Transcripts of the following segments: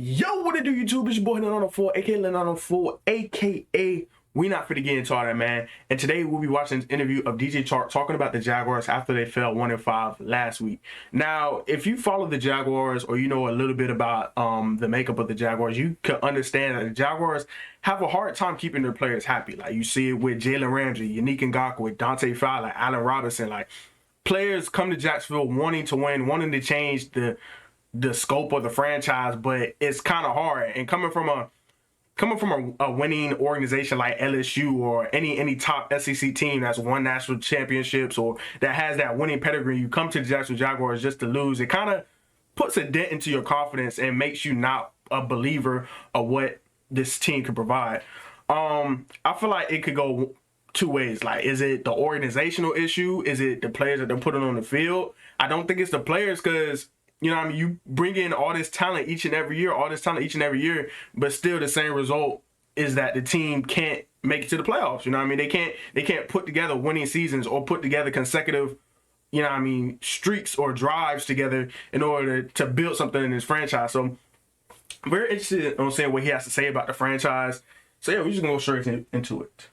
Yo, what it do, YouTube? It's your boy Lin on the Full, aka Lin on the Full, aka We Not Fit to Get Into All That, man. And today we'll be watching this interview of DJ Chark talking about the Jaguars after they fell 1-5 last week. Now, if you follow the Jaguars or you know a little bit about the makeup of the Jaguars, you can understand that the Jaguars have a hard time keeping their players happy. Like you see it with Jalen Ramsey, Yannick Ngakoue, Dante Fowler, Allen Robinson. Like players come to Jacksonville wanting to win, wanting to change the scope of the franchise, but it's kind of hard. And coming from a winning organization like LSU or any top SEC team that's won national championships or that has that winning pedigree, you come to the Jacksonville Jaguars just to lose. It kind of puts a dent into your confidence and makes you not a believer of what this team can provide. I feel like it could go two ways. Like, is it the organizational issue? Is it the players that they're putting on the field? I don't think it's the players because you know what I mean, you bring in all this talent each and every year, but still the same result is that the team can't make it to the playoffs. You know what I mean? They can't put together winning seasons or put together consecutive, you know what I mean, streaks or drives together in order to build something in this franchise. So I'm very interested in seeing what he has to say about the franchise. So yeah, we're just gonna go straight into it.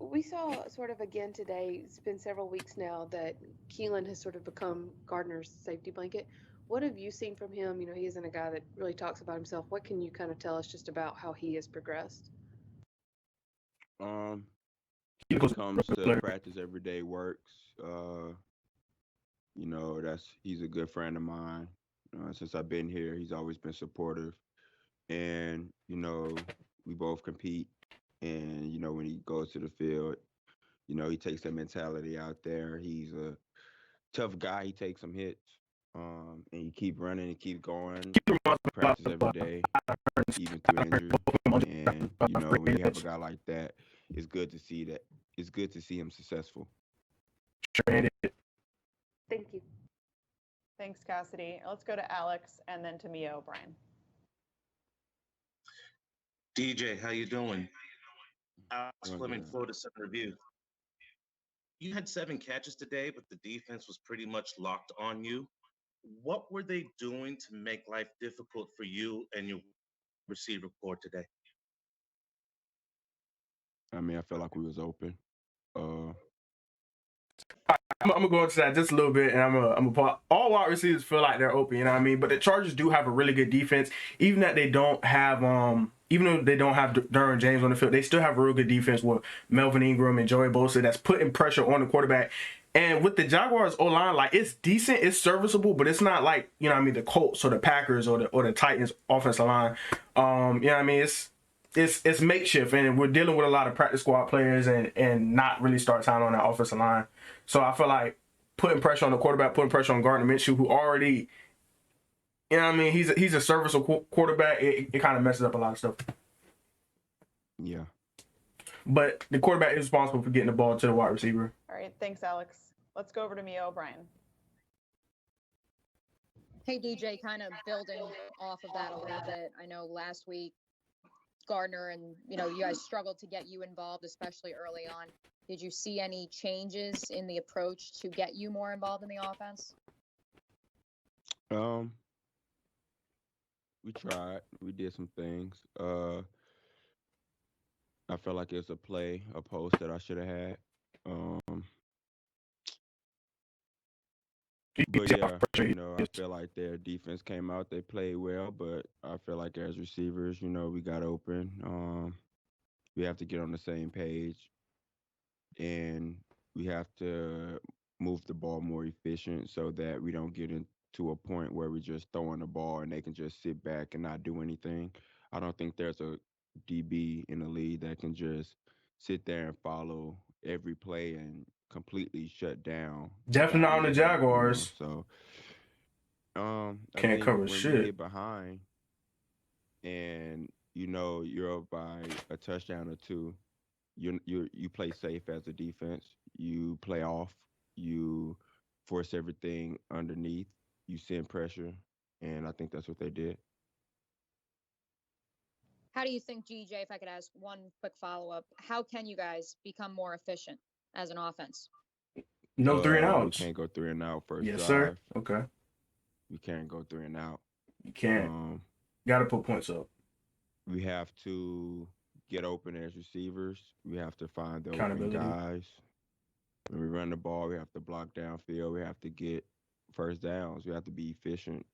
We saw sort of again today, it's been several weeks now that Keelan has sort of become Gardner's safety blanket. What have you seen from him? You know, he isn't a guy that really talks about himself. What can you kind of tell us just about how he has progressed? Um, he comes to practice every day, works. He's a good friend of mine. Since I've been here, he's always been supportive, and we both compete. And when he goes to the field, he takes that mentality out there. He's a tough guy. He takes some hits, and you keep running and keep going. Practice every day, even through injury. And when you have a guy like that, it's good to see that. It's good to see him successful. Thank you. Thanks, Cassidy. Let's go to Alex and then to Mia O'Brien. DJ, how you doing? Alex Fleming, Florida Sun Review. You had 7 catches today, but the defense was pretty much locked on you. What were they doing to make life difficult for you and your receiver core today? I mean, I felt like we was open. I'm gonna go into that just a little bit, and I'm gonna all wide receivers feel like they're open, you know what I mean? But the Chargers do have a really good defense, even though they don't have Derwin James on the field. They still have a real good defense with Melvin Ingram and Joey Bosa that's putting pressure on the quarterback. And with the Jaguars O line, like it's decent, it's serviceable, but it's not like you know what I mean the Colts or the Packers or the Titans offensive line. You know what I mean? It's makeshift, and we're dealing with a lot of practice squad players and not really start time on that offensive line. So I feel like putting pressure on the quarterback, putting pressure on Gardner Minshew, who already, you know what I mean, he's a serviceable quarterback. It kind of messes up a lot of stuff. Yeah. But the quarterback is responsible for getting the ball to the wide receiver. All right, thanks, Alex. Let's go over to Mia O'Brien. Hey, DJ, kind of building off of that a little bit. I know last week, Gardner and, you guys struggled to get you involved, especially early on. Did you see any changes in the approach to get you more involved in the offense? We tried. We did some things. I felt like it was a post that I should have had. But yeah, I feel like their defense came out. They played well, but I feel like as receivers, we got open. We have to get on the same page, and we have to move the ball more efficient so that we don't get into a point where we're just throwing the ball and they can just sit back and not do anything. I don't think there's a DB in the league that can just sit there and follow every play and completely shut down. Definitely not on the Jaguars. So can't cover when shit. you get behind and you're up by a touchdown or two, you play safe as a defense. You play off. You force everything underneath. You send pressure, and I think that's what they did. How do you think, GJ, if I could ask one quick follow-up, how can you guys become more efficient as an offense? No 3 and We outs. can't go 3 and out first Yes, drive. sir. Okay. We can't go 3 and out. You can't. Got to put points up. We have to get open as receivers. We have to find the open Accountability. guys. When we run the ball, we have to block downfield. We have to get first downs. We have to be efficient.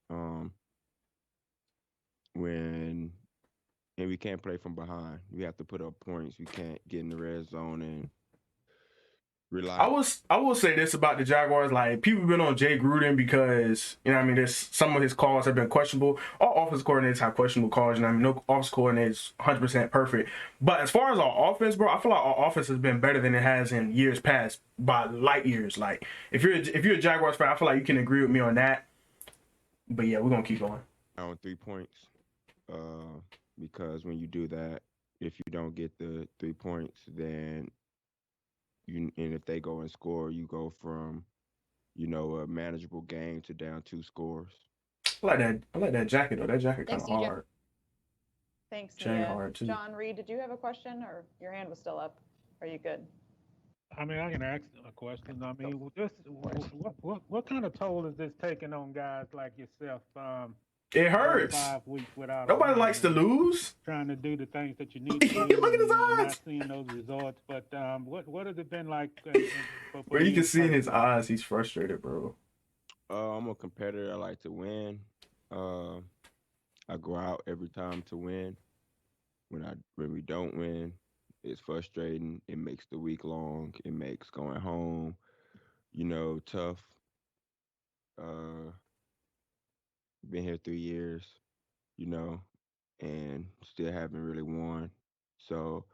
And we can't play from behind. We have to put up points. We can't get in the red zone and rely. I will say this about the Jaguars. Like, people have been on Jay Gruden because, you know what I mean, there's some of his calls have been questionable. All offense coordinators have questionable calls. You know what I mean? No offense coordinator is 100% perfect. But as far as our offense, bro, I feel like our offense has been better than it has in years past by light years. Like, if you're a Jaguars fan, I feel like you can agree with me on that. But yeah, we're gonna keep going. On 3 points, because when you do that, if you don't get the 3 points, then and if they go and score, you go from, a manageable game to down 2 scores. I like that jacket though. That jacket kind Thanks, of DJ. hard. Thanks, Chain Mia. hard, too. John Reed, did you have a question, or your hand was still up? Are you good? I mean, I can ask a question. I mean, what kind of toll is this taking on guys like yourself? It hurts. 5 weeks without. Nobody likes to lose. Trying to do the things that you need to do. Look at his and eyes. Not seeing those results. But what has it been like? Bro, you can see in his eyes he's frustrated, bro. I'm a competitor. I like to win. I go out every time to win. When we don't win, it's frustrating. It makes the week long. It makes going home, tough. Been here 3 years, and still haven't really won. So,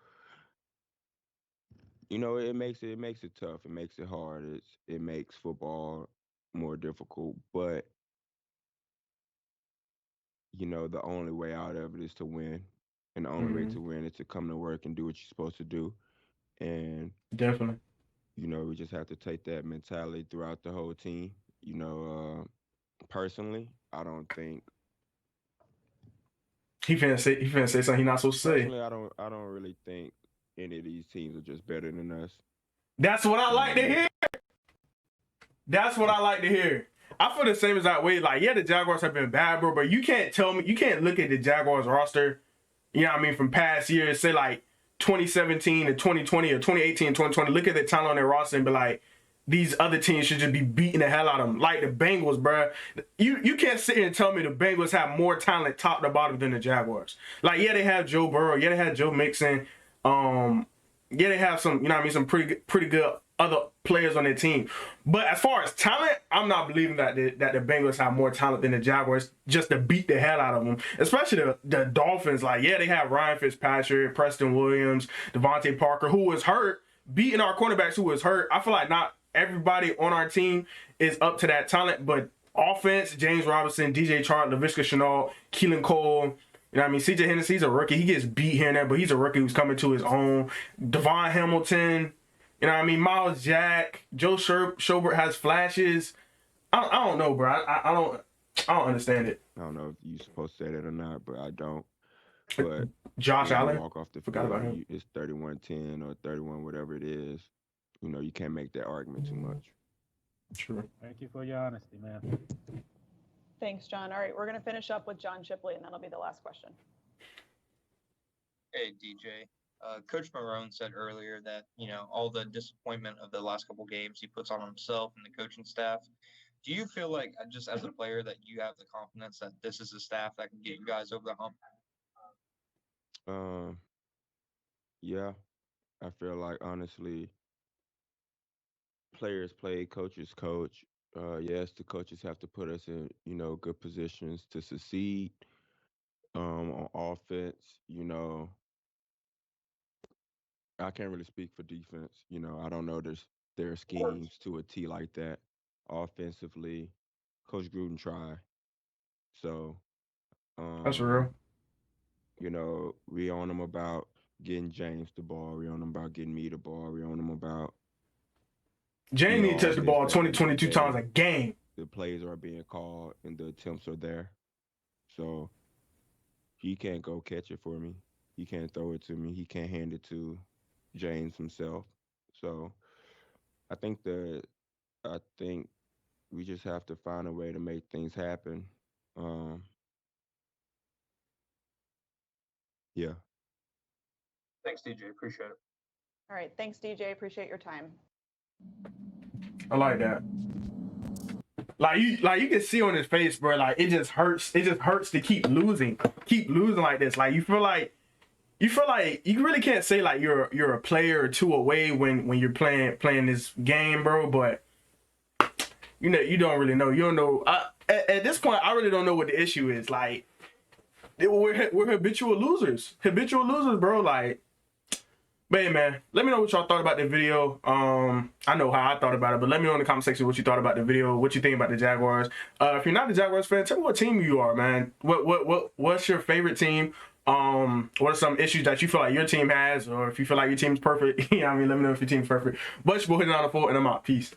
it makes it tough. It makes it hard. It makes football more difficult. But, the only way out of it is to win. And the only way to win is to come to work and do what you're supposed to do. And Definitely. we just have to take that mentality throughout the whole team. Personally, I don't think. He finna say something he not supposed to say. Personally, I don't really think any of these teams are just better than us. That's what I like to hear. That's what I like to hear. I feel the same exact way. Like, yeah, the Jaguars have been bad, bro, but you can't look at the Jaguars roster, you know what I mean, from past years, say like 2017 to 2020 or 2018 and 2020, look at the talent on their roster and be like, these other teams should just be beating the hell out of them. Like the Bengals, bro. You can't sit here and tell me the Bengals have more talent top to bottom than the Jaguars. Like, yeah, they have Joe Burrow. Yeah, they have Joe Mixon. Yeah, they have some, you know what I mean, some pretty good other players on their team. But as far as talent, I'm not believing that the Bengals have more talent than the Jaguars just to beat the hell out of them. Especially the Dolphins. Like, yeah, they have Ryan Fitzpatrick, Preston Williams, Devontae Parker, who was hurt, beating our cornerbacks who was hurt. I feel like not everybody on our team is up to that talent, but offense, James Robinson, DJ Chark, LaVisca Chenault, Keelan Cole, you know what I mean? CJ Hennessy's a rookie. He gets beat here and there, but he's a rookie who's coming to his own. Devon Hamilton, you know what I mean? Miles Jack, Joe Schobert has flashes. I don't know, bro. I don't understand it. I don't know if you're supposed to say that or not, but I don't. But Josh Allen, walk off the forgot field, about him. It's 31-10 or 31, whatever it is. You can't make that argument too much. True. Thank you for your honesty, man. Thanks, John. All right, we're going to finish up with John Shipley, and that'll be the last question. Hey, DJ. Coach Marone said earlier that, all the disappointment of the last couple games he puts on himself and the coaching staff. Do you feel like, just as a player, that you have the confidence that this is a staff that can get you guys over the hump? Yeah, I feel like, honestly, players play, coaches coach. Yes, the coaches have to put us in, good positions to succeed. On offense, I can't really speak for defense. I don't know their schemes to a T like that. Offensively, Coach Gruden tried. So, That's real. We on them about getting James the ball. We on them about getting me the ball. We on them about James need to touch the ball 22 times a game. The plays are being called and the attempts are there. So he can't go catch it for me. He can't throw it to me. He can't hand it to James himself. So I think we just have to find a way to make things happen. Um, yeah. Thanks, DJ. Appreciate it. All right. Thanks, DJ. Appreciate your time. I like that. Like you can see on his face, bro. Like it just hurts. It just hurts to keep losing like this. Like you feel like you really can't say like you're a player or two away when you're playing this game, bro. But you know you don't really know. You don't know. At this point, I really don't know what the issue is. Like we're habitual losers, bro. Like. But hey, man, let me know what y'all thought about the video. I know how I thought about it, but let me know in the comment section what you thought about the video, what you think about the Jaguars. If you're not a Jaguars fan, tell me what team you are, man. What's your favorite team? What are some issues that you feel like your team has, or if you feel like your team's perfect? You know what I mean? Let me know if your team's perfect. But your boy Hoodie 904, and I'm out. Peace.